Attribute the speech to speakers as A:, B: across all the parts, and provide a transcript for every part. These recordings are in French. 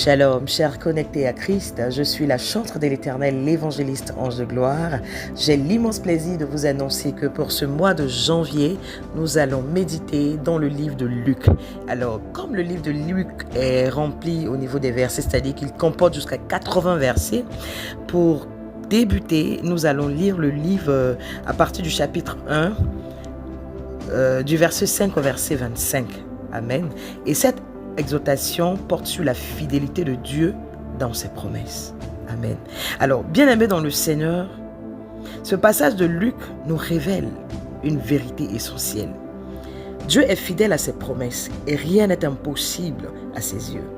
A: Shalom, chers connectés à Christ, je suis la chantre de l'Éternel, l'évangéliste Ange de Gloire. J'ai l'immense plaisir de vous annoncer que pour ce mois de janvier, nous allons méditer dans le livre de Luc. Alors, comme le livre de Luc est rempli au niveau des versets, c'est-à-dire qu'il comporte jusqu'à 80 versets, pour débuter, nous allons lire le livre à partir du chapitre 1, du verset 5 au verset 25. Amen. Et cette exhortation porte sur la fidélité de Dieu dans ses promesses. Amen. Alors, bien-aimés dans le Seigneur, ce passage de Luc nous révèle une vérité essentielle. Dieu est fidèle à ses promesses et rien n'est impossible à ses yeux.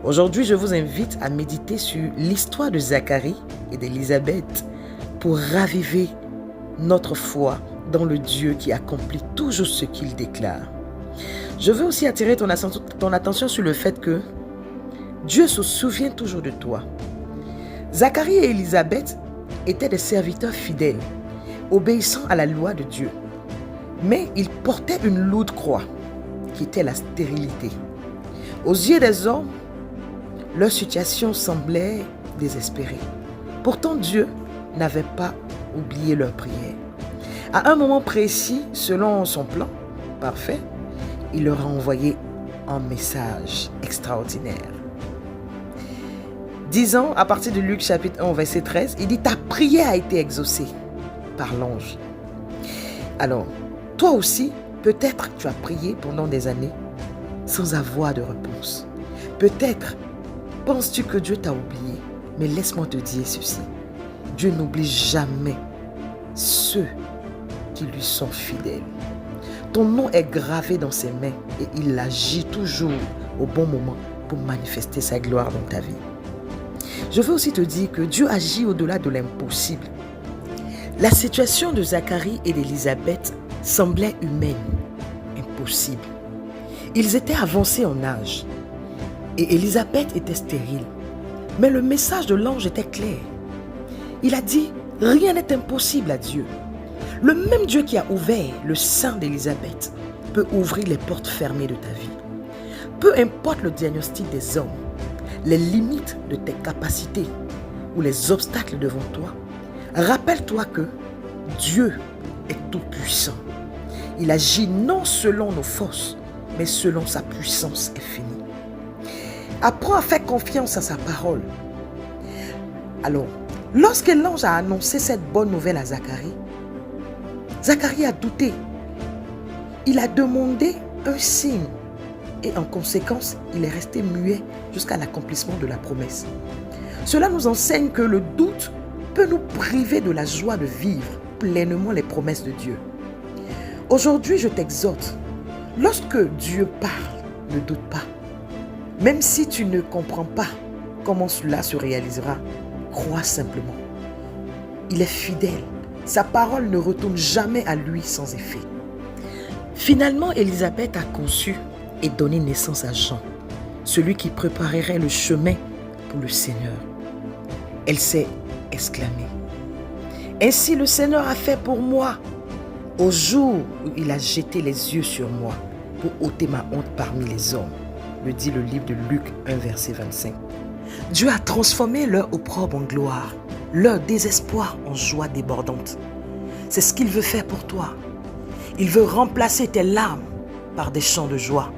A: Aujourd'hui, je vous invite à méditer sur l'histoire de Zacharie et d'Élisabeth pour raviver notre foi dans le Dieu qui accomplit toujours ce qu'il déclare. Je veux aussi attirer ton attention sur le fait que Dieu se souvient toujours de toi. Zacharie et Élisabeth étaient des serviteurs fidèles, obéissant à la loi de Dieu. Mais ils portaient une lourde croix, qui était la stérilité. Aux yeux des hommes, leur situation semblait désespérée. Pourtant, Dieu n'avait pas oublié leur prière. À un moment précis, selon son plan parfait, il leur a envoyé un message extraordinaire. Disons, à partir de Luc chapitre 1, verset 13, il dit « Ta prière a été exaucée par l'ange. » Alors, toi aussi, peut-être tu as prié pendant des années sans avoir de réponse. Peut-être penses-tu que Dieu t'a oublié, mais laisse-moi te dire ceci. Dieu n'oublie jamais ceux qui lui sont fidèles. Ton nom est gravé dans ses mains et il agit toujours au bon moment pour manifester sa gloire dans ta vie. Je veux aussi te dire que Dieu agit au-delà de l'impossible. La situation de Zacharie et d'Élisabeth semblait humaine, impossible. Ils étaient avancés en âge et Élisabeth était stérile. Mais le message de l'ange était clair. Il a dit « Rien n'est impossible à Dieu ». Le même Dieu qui a ouvert le sein d'Élisabeth peut ouvrir les portes fermées de ta vie. Peu importe le diagnostic des hommes, les limites de tes capacités ou les obstacles devant toi, rappelle-toi que Dieu est tout-puissant. Il agit non selon nos forces, mais selon sa puissance infinie. Apprends à faire confiance à sa parole. Alors, lorsque l'ange a annoncé cette bonne nouvelle à Zacharie, Zacharie a douté. Il a demandé un signe et en conséquence, il est resté muet jusqu'à l'accomplissement de la promesse. Cela nous enseigne que le doute peut nous priver de la joie de vivre pleinement les promesses de Dieu. Aujourd'hui, je t'exhorte, lorsque Dieu parle, ne doute pas. Même si tu ne comprends pas comment cela se réalisera, crois simplement. Il est fidèle. Sa parole ne retourne jamais à lui sans effet. Finalement, Élisabeth a conçu et donné naissance à Jean, celui qui préparerait le chemin pour le Seigneur. Elle s'est exclamée « Ainsi le Seigneur a fait pour moi, au jour où il a jeté les yeux sur moi pour ôter ma honte parmi les hommes. » le dit le livre de Luc 1, verset 25. Dieu a transformé leur opprobre en gloire, leur désespoir en joie débordante. C'est ce qu'il veut faire pour toi. Il veut remplacer tes larmes par des chants de joie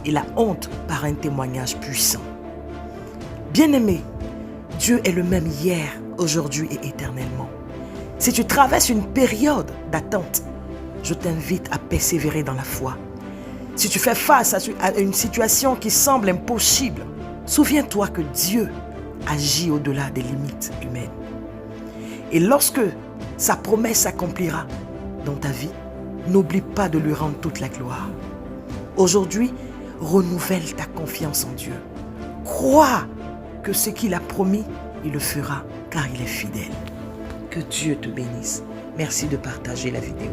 A: et la honte par un témoignage puissant. Bien-aimé, Dieu est le même hier, aujourd'hui et éternellement. Si tu traverses une période d'attente, je t'invite à persévérer dans la foi. Si tu fais face à une situation qui semble impossible, souviens-toi que Dieu agit au-delà des limites humaines. Et lorsque sa promesse s'accomplira dans ta vie, n'oublie pas de lui rendre toute la gloire. Aujourd'hui, renouvelle ta confiance en Dieu. Crois que ce qu'il a promis, il le fera, car il est fidèle. Que Dieu te bénisse. Merci de partager la vidéo.